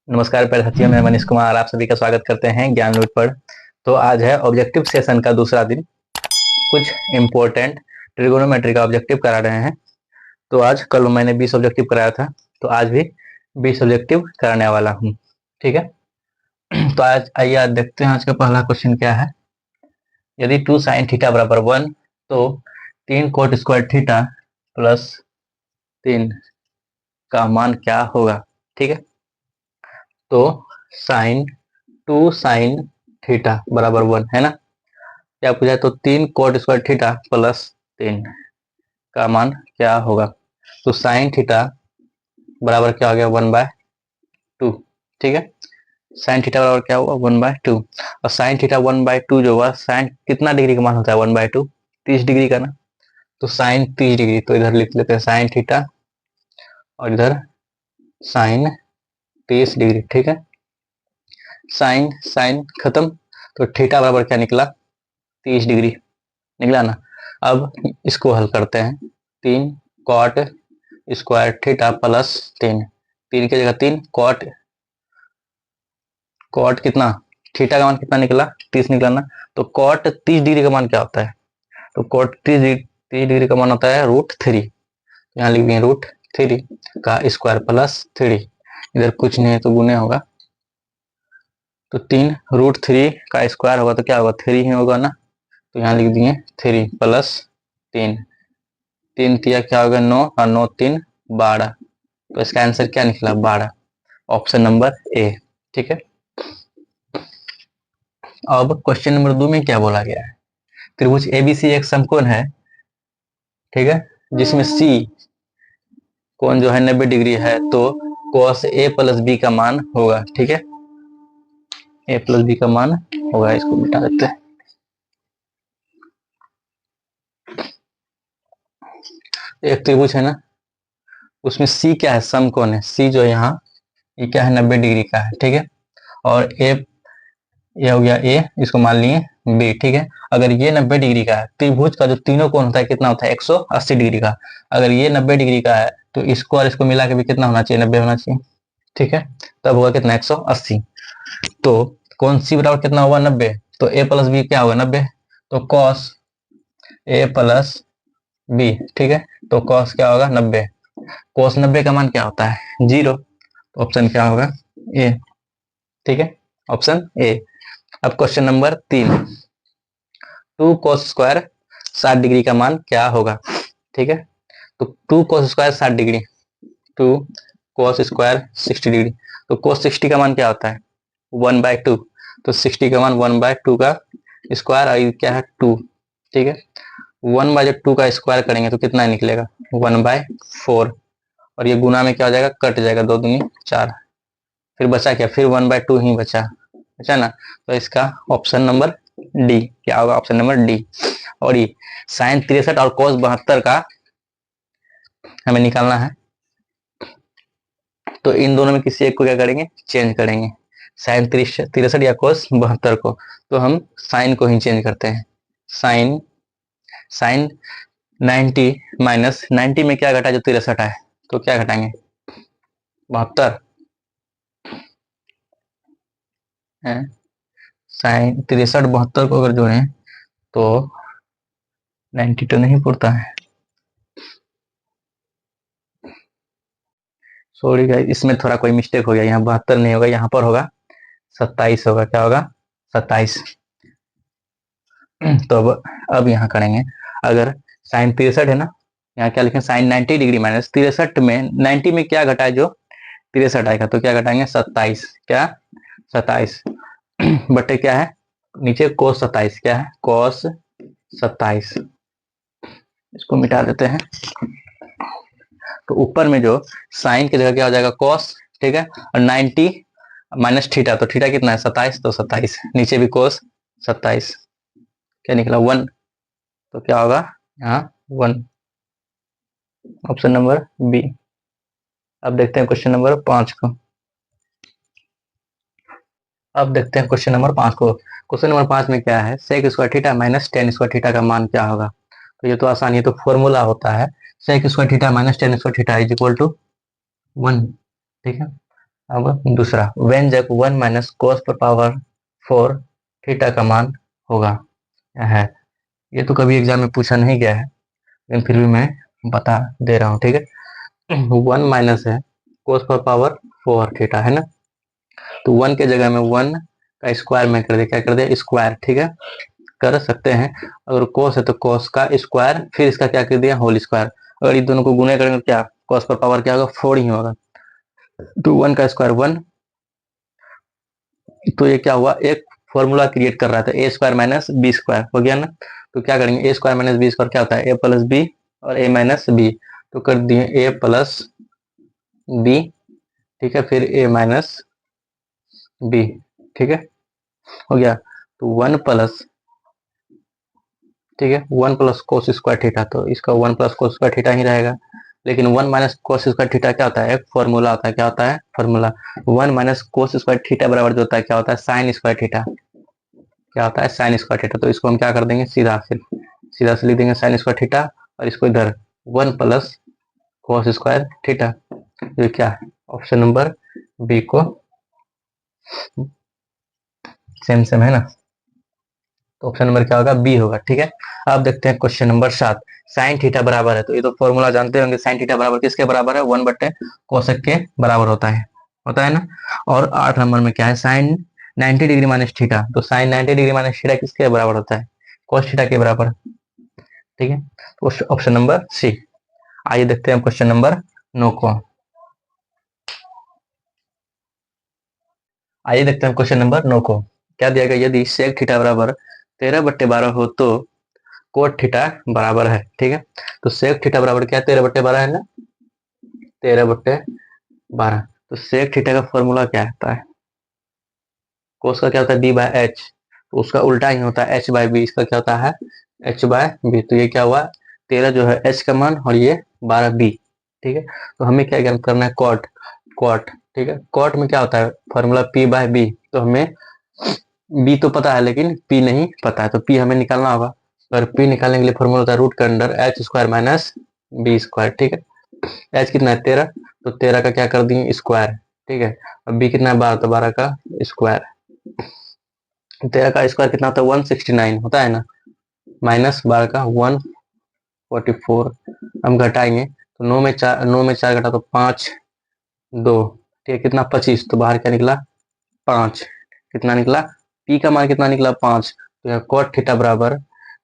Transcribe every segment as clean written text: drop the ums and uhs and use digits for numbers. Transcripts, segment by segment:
नमस्कार प्यारे साथियों, मैं मनीष कुमार आप सभी का स्वागत करते हैं ज्ञान लूट पर। तो आज है ऑब्जेक्टिव सेशन का दूसरा दिन। कुछ इम्पोर्टेंट ट्रिगोनोमेट्री का ऑब्जेक्टिव करा रहे हैं। तो आज कल मैंने 20 ऑब्जेक्टिव कराया था, तो आज भी 20 ऑब्जेक्टिव कराने वाला हूँ। ठीक है। तो आज आइए आज देखते हैं आज का पहला क्वेश्चन क्या है। यदि 2 साइन थीटा बराबर 1 तो 3 कोट स्क्वायर थीटा प्लस 3 का मान क्या होगा। ठीक है। तो साइन 2 साइन थीटा बराबर 1 है ना। क्या पूछा, तो 3 कोट स्क्वायर थीटा प्लस 3 का मान क्या होगा। तो साइन थीटा बराबर क्या हो गया 1/2। ठीक है। साइन थीटा बराबर क्या हुआ 1/2। और साइन थीटा 1/2 जो हुआ, साइन कितना डिग्री का मान होता है 1/2, 30 डिग्री का ना। तो साइन 30 डिग्री, तो इधर लिख लेते हैं साइन थीटा और इधर साइन 30 डिग्री। ठीक है। साइन साइन खत्म, तो थीटा बराबर क्या निकला 30 डिग्री निकला ना। अब इसको हल करते हैं। 3 कॉट स्क्वायर थीटा प्लस 3, 3 की जगह 3 कॉट, कॉट कितना, थीटा का मान कितना निकला 30 निकला ना। तो कॉट 30 डिग्री का मान क्या होता है, तो कॉट 30 डिग्री का मान होता है √3। यहाँ लिख दिए √3 का स्क्वायर प्लस 3, इधर कुछ नहीं है तो गुने होगा। तो 3 √3 का स्क्वायर होगा तो क्या होगा 3 ही होगा ना। तो यहाँ लिख दिए 3 प्लस 3, 3 तिया क्या होगा 9 और 9 3 12। तो इसका आंसर क्या निकला 12, ऑप्शन नंबर ए। ठीक है। अब क्वेश्चन नंबर 2 में क्या बोला गया है। त्रिभुज एबीसी एक समकोण है, ठीक है, जिसमें सी कोण जो है 90 डिग्री है, तो cos ए प्लस बी का मान होगा। ठीक है। ए प्लस बी का मान होगा, इसको मिटा देते हैं। एक त्रिभुज है ना, उसमें सी क्या है समकोण है, सी जो है यहाँ ये क्या है 90 डिग्री का है। ठीक है। और ए, ये हो गया ए, इसको मान लिए बी। ठीक है। अगर ये 90 डिग्री का है, त्रिभुज का जो तीनों कोण होता है कितना होता है 180 डिग्री का। अगर ये 90 डिग्री का है तो इसको और इसको मिला के भी कितना होना चाहिए 90 होना चाहिए। ठीक है। तब होगा कितना 180। तो कौन सी बराबर कितना होगा 90, तो ए प्लस बी क्या होगा 90। तो कॉस ए प्लस बी, ठीक है, तो कॉस क्या होगा 90। कॉस 90 का मान क्या होता है 0। तो ऑप्शन क्या होगा ए। ठीक है, ऑप्शन ए। अब question number 3, 2 cos square 60 degree का मान क्या होगा। ठीक है। तो 2 cos square 60 degree, 2 cos square 60 degree, तो cos 60 का मान क्या होता है 1/2। तो 60 का मान 1/2 का स्क्वायर, और क्या है 2। ठीक है। 1/2 का स्क्वायर करेंगे तो कितना निकलेगा 1/4, और ये गुना में क्या हो जाएगा कट जाएगा, 2 दूनी 4, फिर बचा क्या, फिर 1/2 ही बचा, बचा ना। तो इसका ऑप्शन नंबर डी क्या होगा, ऑप्शन नंबर डी। और ये साइन 63 और cos 72 का हमें निकालना है। तो इन दोनों में किसी एक को क्या करेंगे चेंज करेंगे, साइन 63 या cos 72 को। तो हम साइन को ही चेंज करते हैं। साइन साइन 90 माइनस 90 में क्या घटा जो 63 है, तो क्या घटाएंगे 72 है। साइन 63 72 को अगर जोड़े तो 90 तो नहीं पुरता है। सॉरी गाइस, इसमें थोड़ा कोई मिस्टेक हो गया, यहाँ 72 नहीं होगा, यहाँ पर होगा 27 होगा। क्या होगा 27। तो अब यहाँ करेंगे, अगर साइन 63 है ना, यहाँ क्या लिखें साइन 90 डिग्री माइनस 63 में 90 में क्या घटा है जो 63 आएगा, तो क्या घटाएंगे 27, क्या 27 बटे क्या है नीचे cos 27, क्या है cos 27। इसको मिटा देते हैं। तो ऊपर में जो साइन की जगह क्या हो जाएगा cos, ठीक है, और 90 माइनस थीटा, तो थीटा कितना है 27, तो 27 नीचे भी cos 27, क्या निकला 1। तो क्या होगा यहाँ 1, ऑप्शन नंबर बी। अब देखते हैं क्वेश्चन नंबर 5 को। अब देखते हैं क्वेश्चन नंबर 5 को। क्वेश्चन नंबर 5 में क्या है, sec square theta minus tan square theta का मान क्या होगा। तो ये तो आसानी है, तो फॉर्मूला होता है sec square theta minus tan square theta is equal to 1। ठीक है। अब दूसरा, व्यंजक 1 माइनस कोस पर पावर 4 थीटा का मान होगा है। ये तो कभी एग्जाम में पूछा नहीं गया है, लेकिन फिर भी मैं बता दे रहा हूँ, ठीक है। 1 माइनस है कोस पर पावर 4 थीटा है ना, तो 1 के जगह में 1 का स्क्वायर में कर दे, क्या कर दे, स्क्वायर, ठीक है, कर सकते हैं। अगर कोस है तो कोस का स्क्वायर, फिर इसका क्या कर दिया, होल स्क्वायर। अगर इन दोनों को गुणे करेंगे क्या, कोस पर पावर क्या होगा, 4 ही होगा। तो 1 का स्क्वायर 1, तो ये क्या हुआ, एक फॉर्मूला क्रिएट कर रहा था, ए स्क्वायर माइनस बी स्क्वायर हो गया ना। तो क्या करेंगे, ए स्क्वायर माइनस बी स्क्वायर क्या होता है, ए प्लस बी और ए माइनस बी, तो कर दिए ए प्लस बी, ठीक है, फिर ए माइनस बी, ठीक है, हो गया। तो 1 प्लस, ठीक है, 1 प्लस कोस स्क्वायर थीटा, तो इसका 1 प्लस कोस स्क्वायर थीटा ही रहेगा। लेकिन 1 माइनस कोस स्क्वायर थीटा क्या होता है, एक फॉर्मूला होता है, क्या होता है, formula. 1 minus cos square theta बराबर जो होता है, क्या होता है, साइन स्क्वायर थीटा, क्या होता है, साइन स्क्वायर थीटा। तो इसको हम क्या कर देंगे, सीधा से लिख देंगे साइन स्क्वायर थीटा, और इसको इधर 1 प्लस कोस स्क्वायर थीटा। ये क्या है, ऑप्शन नंबर बी को सेम सेम है ना, तो ऑप्शन नंबर क्या होगा, बी होगा, ठीक है। अब देखते हैं क्वेश्चन नंबर 7। साइन थीटा बराबर है, तो ये तो फॉर्मूला जानते होंगे, साइन थीटा बराबर किसके बराबर है, 1 बटे कोसेक के बराबर होता है ना। और 8 नंबर में क्या है, साइन 90 डिग्री माइनस थीटा, तो साइन 90 डिग्री माइनस थीटा किसके बराबर होता है, कोस थीटा के बराबर, ठीक है, तो ऑप्शन नंबर सी। आइए देखते हैं क्वेश्चन नंबर 9 को। आइए देखते हैं क्वेश्चन नंबर 9 को, क्या दिया गया, यदि सेक थीटा बराबर 13/12 हो तो कोट थीटा बराबर है, ठीक है। तो सेक थीटा बराबर क्या है, 13/12 है ना, 13/12। तो सेक थीटा का फॉर्मूला क्या होता है, कोस का क्या होता है, डी बाय एच, तो उसका उल्टा ही होता है एच बाय बी, इसका क्या होता है, एच बाय बी। तो ये क्या हुआ, 13 जो है एच का मान, और ये 12 बी, ठीक है। तो हमें क्या ज्ञात करना है, कॉट, कॉट, ठीक है, कॉट में क्या होता है, फॉर्मूला पी बाय बी। तो हमें बी तो पता है, लेकिन पी नहीं पता है, तो पी हमें निकालना होगा। और पी निकालने के लिए फॉर्मूला होता है रूट के under H square minus B square, ठीक है। एच कितना है, 13, तो 13 का क्या कर दिए, स्क्वायर, ठीक है। अब बी कितना है, 12, तो 12 का स्क्वायर। 13 का स्क्वायर कितना होता है, 169 होता है ना, माइनस 12 का 144। हम घटाएंगे तो 9 में 4 घटा तो 5 2, ठीक है, कितना, 25, तो बाहर क्या निकला, 5, कितना निकला, पी का मान कितना निकला, 5। तो यहाँ कॉट थीटा बराबर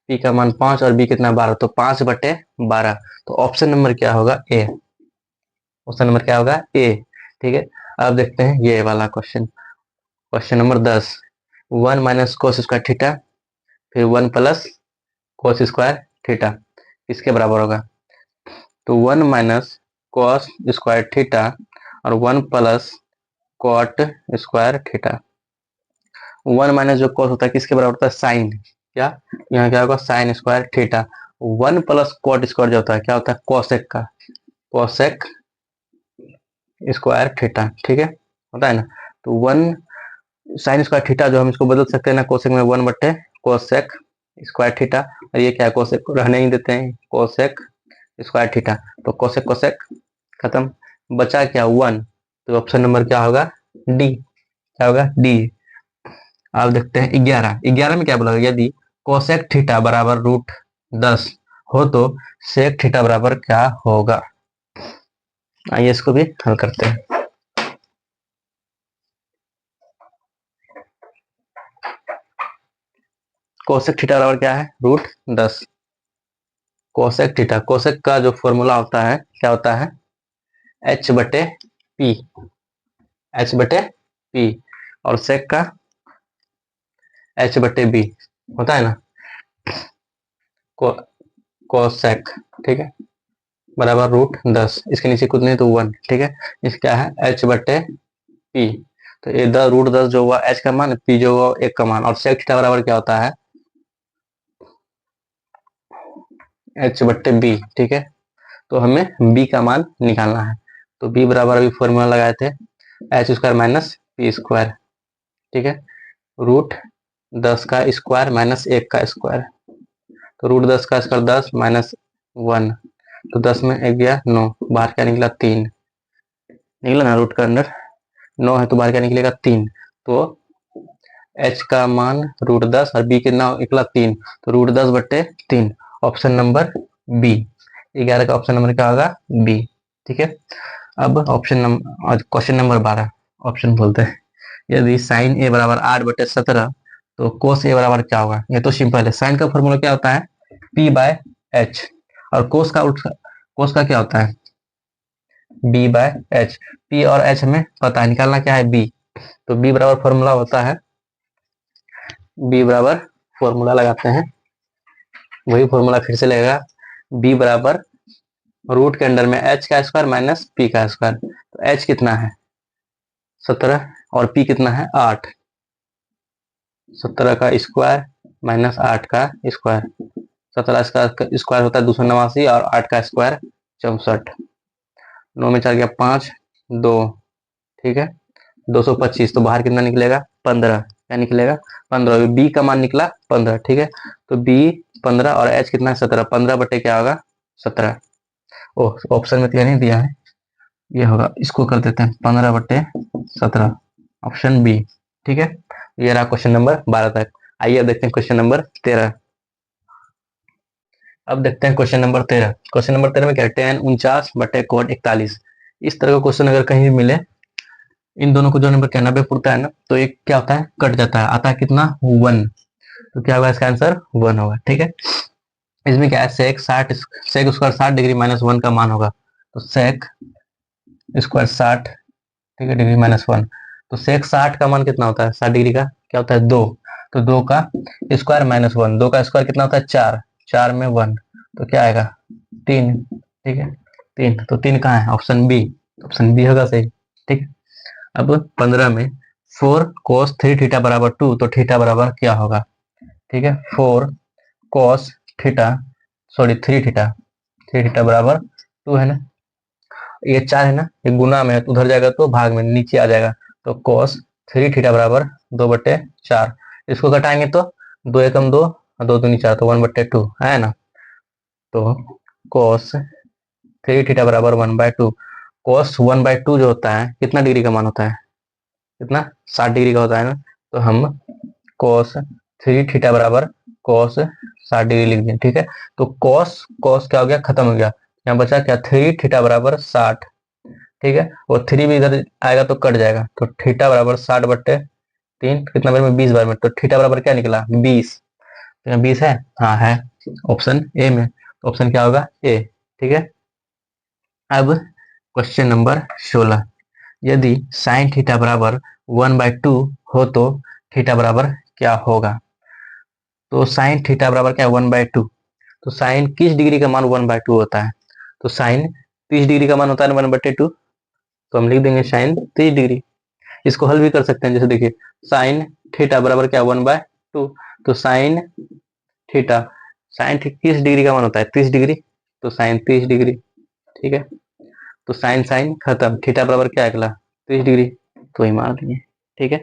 पी का मान 5 और बी कितना, 12, तो 5/12। तो ऑप्शन नंबर क्या होगा, ए, ऑप्शन नंबर क्या होगा, ए, ठीक है। अब देखते हैं ये वाला question, question number 10। 1 minus cos square theta, फिर 1 प्लस कोस स्क्वायर थीटा किसके बराबर होगा। तो 1 माइनस कॉस स्क्वायर थीटा और 1 plus cot square theta. 1 minus जो कॉस होता है किसके बराबर होता है, साइन, क्या, यहाँ क्या होगा, sine square theta. 1 plus cot square जो होता है क्या होता है, कोसेक का, कोसेक स्क्वायर थीटा, ठीक है, होता है ना। तो 1 साइन स्क्वायर थीटा जो हम इसको बदल सकते हैं ना, कोसेक में 1 बटे कोसेक स्क्वायर थीटा, और ये क्या है, कोसेक को रहने ही देते हैं, कोसेक स्क्वायर थीटा। तो कोसेक कोसेक खत्म, बचा क्या, 1। तो ऑप्शन नंबर क्या होगा, डी, क्या होगा, डी। अब देखते हैं 11, 11 में क्या बोला, यदि कोसेक थीटा बराबर √10 हो तो सेक थीटा बराबर क्या होगा। आइए इसको भी हल करते हैं। कोसेक थीटा बराबर क्या है, √10। कोसेक थीटा, कोसेक का जो फॉर्मूला होता है क्या होता है, H/P, H/P, और सेक का H/B होता है ना, को, कोसेक, ठीक है, बराबर √10, इसके नीचे कुछ नहीं तो 1, ठीक है। इसका है H/P, तो ये √10 जो हुआ H का मान, P जो हुआ 1 का मान, और सेक थीटा बराबर क्या होता है, H/B, ठीक है। तो हमें B का मान निकालना है, तो B बराबर अभी फॉर्मूला लगाए थे H square minus P square, ठीक है, √10 का स्क्वायर माइनस 1 का स्क्वायर। तो √10 का स्क्वायर 10 माइनस 1, तो 10 में 1 गया 9, बाहर क्या निकला, 3 निकला ना रूट का अंदर। 9 है तो बाहर क्या निकलेगा 3। तो h का मान √10 और b कितना निकला 3, तो √10/3। Option number B. 11 का ऑप्शन नंबर क्या होगा बी। ठीक है। अब option number question number 12 option बोलते हैं। यदि साइन ए बराबर 8/17 तो कोस ए बराबर क्या होगा। ये तो सिंपल है। साइन का फॉर्मूला क्या होता है p/h और कोस का क्या होता है b/h। p और h हमें पता है, निकालना क्या है b। तो b बराबर फॉर्मूला होता है, b बराबर फॉर्मूला लगाते हैं, वही फॉर्मूला फिर से लगेगा। b बराबर रूट के अंडर में h का स्क्वायर माइनस p का स्क्वायर। तो h कितना है 17 और p कितना है 8। 17 का स्क्वायर माइनस 8 का स्क्वायर। 17 का स्क्वायर होता है 289 और 8 का स्क्वायर 64। 9 में 4 गया 5, 2। ठीक है 225। तो बाहर कितना निकलेगा 15। क्या निकलेगा 15। बी का मान निकला 15। ठीक है तो बी 15 और एच कितना है 17। 15 बटे क्या होगा 17। ओह ऑप्शन में तो नहीं दिया है, ये होगा, इसको कर देते हैं 15/17 ऑप्शन बी। ठीक है ये रहा क्वेश्चन नंबर 12 तक। आइए अब देखते हैं क्वेश्चन नंबर 13। अब देखते हैं क्वेश्चन नंबर 13। क्वेश्चन नंबर 13 में क्या है tan 49/cot 41। इस तरह का क्वेश्चन अगर कहीं भी मिले, इन दोनों को जो नंबर क्या 90 पुरता है ना, तो एक क्या होता है कट जाता है, आता है कितना 1। तो क्या होगा इसका आंसर 1 होगा। ठीक है इसमें क्या है सेक स्क्वायर 60 डिग्री माइनस 1 का मान होगा। तो सेक स्क्वायर 60, ठीक है डिग्री माइनस 1। तो सेक 60 का मान कितना होता है 60 डिग्री का क्या होता है 2। तो 2 का स्क्वायर माइनस 1। 2 का स्क्वायर कितना होता है 4। 4 में 1 तो क्या आएगा 3। ठीक है 3। तो 3 कहाँ है ऑप्शन बी। ऑप्शन बी होगा सही। ठीक है अब 15 में 4 cos 3 थीटा बराबर 2 तो थीटा बराबर क्या होगा। ठीक है 4 cos थीटा 3 थीटा 3 थीटा बराबर 2 है ना। ये 4 है ना, ये गुना में है तो उधर जाएगा तो भाग में नीचे आ जाएगा। तो cos 3 थीटा बराबर 2/4। इसको घटाएंगे तो 2 एकम 2 और 2 दूनी 4 तो 1/2 है ना। तो cos 3 थीटा बराबर 1/2। cos 1/2 जो होता है कितना डिग्री का मान होता है कितना 60 डिग्री का होता है ना। तो हम cos 3 थीटा बराबर cos 60 डिग्री लिख दें। ठीक है तो cos क्या हो गया खत्म हो गया, यहाँ बचा क्या 3 थीटा बराबर 60। ठीक है वो 3 भी इधर आएगा तो कट जाएगा। तो थीटा बराबर 60/3 कितना बार में 20 बार में। तो थीटा बराबर क्या निकला 20। तो यहाँ 20 है, हाँ है ऑप्शन ए में। तो ऑप्शन क्या होगा ए। ठीक है अब क्वेश्चन नंबर 16। यदि साइन थीटा बराबर 1/2 हो तो थीटा बराबर क्या होगा। तो साइन थीटा बराबर क्या है 1/2। तो साइन किस डिग्री का मान 1/2 होता है। तो साइन 30 डिग्री का मान होता है 1/2। तो हम लिख देंगे साइन 30 डिग्री। इसको हल भी कर सकते हैं, जैसे देखिए साइन थीटा बराबर क्या 1/2। तो साइन थीटा किस डिग्री का मान होता है 30 डिग्री। तो साइन 30 डिग्री। ठीक है तो साइन साइन खत्म, थीटा बराबर क्या अगला 30 डिग्री, तो ही मार देंगे। ठीक है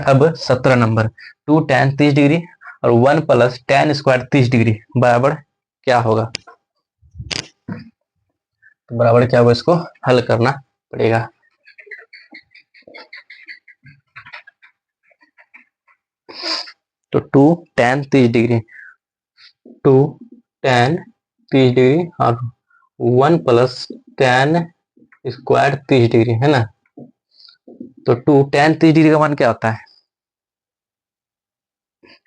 अब 17 नंबर 2 tan 30 डिग्री और 1 + tan स्क्वायर 30 डिग्री बराबर क्या होगा। तो बराबर क्या होगा इसको हल करना पड़ेगा। तो 2 tan 30 डिग्री 2 tan 30 डिग्री और 1 + tan स्क्वायर 30 डिग्री है ना। तो 2 tan 30 डिग्री का मान क्या होता है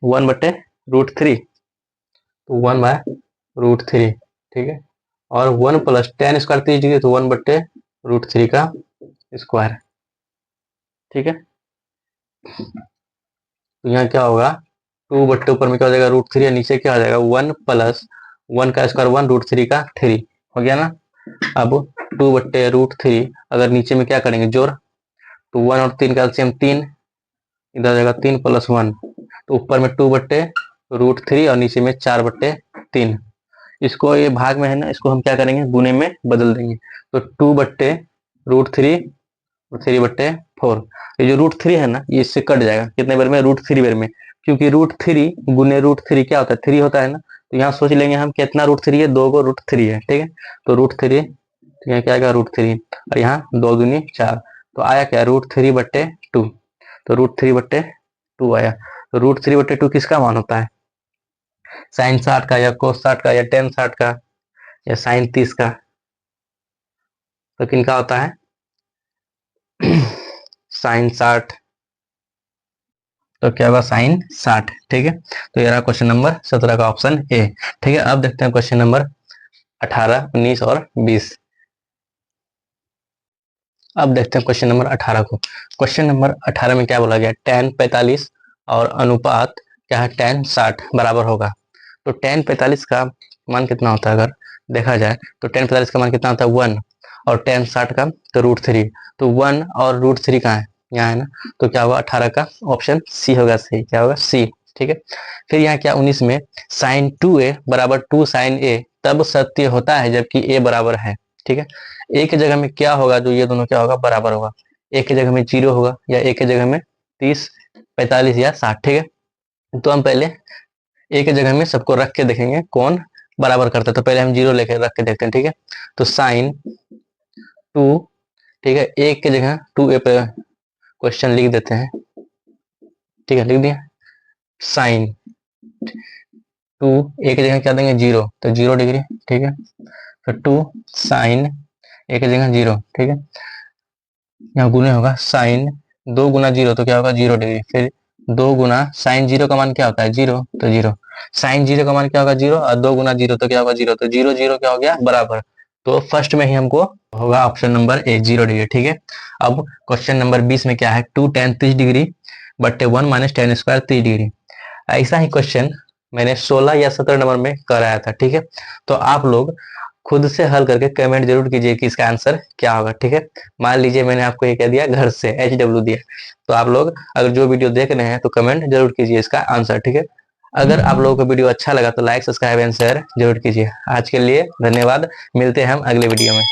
1/√3। तो 1/√3। ठीक है और 1 + tan स्क्वायर 30 डिग्री तो 1/√3 का स्क्वायर। ठीक है तो यहाँ क्या होगा 2 बट्टे ऊपर में क्या हो जाएगा √3 और नीचे क्या हो जाएगा 1 + 1 का स्क्वायर 1 √3 का 3 हो गया ना। अब 2/√3 अगर नीचे में क्या करेंगे जोड़, तो 1 और 3 का एलसीएम 3, इधर जाएगा 3 + 1। तो ऊपर में 2/√3 और नीचे में 4/3। इसको ये भाग में है ना, इसको हम क्या करेंगे गुने में बदल देंगे। तो 2/√3 और 3/4। ये जो √3 है ना ये इससे कट जाएगा कितने बार में √3 बार में, क्योंकि √3 गुने √3 क्या होता है 3 होता है ना। तो यहाँ सोच लेंगे हम कितना √3 है 2 को √3 है। ठीक है तो √3 तो यहाँ क्या आएगा √3 और यहाँ 2 दूनी 4। तो आया क्या, √3/2। तो √3/2 आया। तो √3/2 किसका मान होता है, साइन 60 का या कोस 60 का या टेन 60 का या साइन 30 का, तो किनका होता है साइन 60। तो क्या होगा, साइन 60। ठीक है, तो ये रहा क्वेश्चन नंबर 17 का ऑप्शन ए। ठीक है, अब देखते हैं क्वेश्चन नंबर 18, 19 और 20। अब देखते हैं क्वेश्चन नंबर 18 को। क्वेश्चन नंबर 18 में क्या बोला गया, tan 45 और अनुपात क्या है, tan 60 बराबर होगा। तो tan 45 का मान कितना होता है, अगर देखा जाए तो tan 45 का मान कितना होता है 1, और tan 60 का तो √3। तो 1 और √3 कहाँ है, यहाँ है ना। तो क्या होगा 18 का ऑप्शन सी होगा सही, क्या होगा सी। ठीक है, फिर यहाँ क्या 19 में sin 2a बराबर 2 sin a तब सत्य होता है जबकि a बराबर है। ठीक है, ए की जगह में क्या होगा, जो ये दोनों क्या होगा, बराबर होगा। ए की जगह में 0 होगा, या ए की जगह में 30, 45 या 60। ठीक है, तो हम पहले ए की जगह में सबको रख के देखेंगे कौन बराबर करता है। तो पहले हम 0 लेके रख के देखते हैं। ठीक है, तो साइन 2, ठीक है, ए की जगह 2a पे क्वेश्चन लिख देते हैं। ठीक है, लिख दिया। साइन 2 ए की जगह क्या देंगे 0, तो 0 डिग्री। ठीक है, तो 2 साइन ए की जगह 0। ठीक है, यहाँ गुने होगा, साइन 2 गुना 0 तो क्या होगा 0 डिग्री। फिर 2 गुना साइन 0 का मान क्या होता है 0, तो 0। साइन 0 का मान क्या होगा 0, और 2 गुना 0 तो क्या होगा 0। तो 0 0 क्या हो गया, बराबर। तो फर्स्ट में ही हमको होगा ऑप्शन नंबर ए 0 डिग्री। ठीक है, अब क्वेश्चन नंबर 20 में क्या है, 2 tan 30 डिग्री बटे 1 माइनस tan स्क्वायर 30 डिग्री। ऐसा ही क्वेश्चन मैंने 16 या 17 नंबर में कराया था। ठीक है, तो आप लोग खुद से हल करके कमेंट जरूर कीजिए कि इसका आंसर क्या होगा। ठीक है, मान लीजिए मैंने आपको ये कह दिया घर से HW दिया, तो आप लोग अगर जो वीडियो देख रहे हैं तो कमेंट जरूर कीजिए इसका आंसर। ठीक है, अगर आप लोगों को वीडियो अच्छा लगा तो लाइक, सब्सक्राइब एंड शेयर जरूर कीजिए। आज के लिए धन्यवाद, मिलते हैं हम अगले वीडियो में।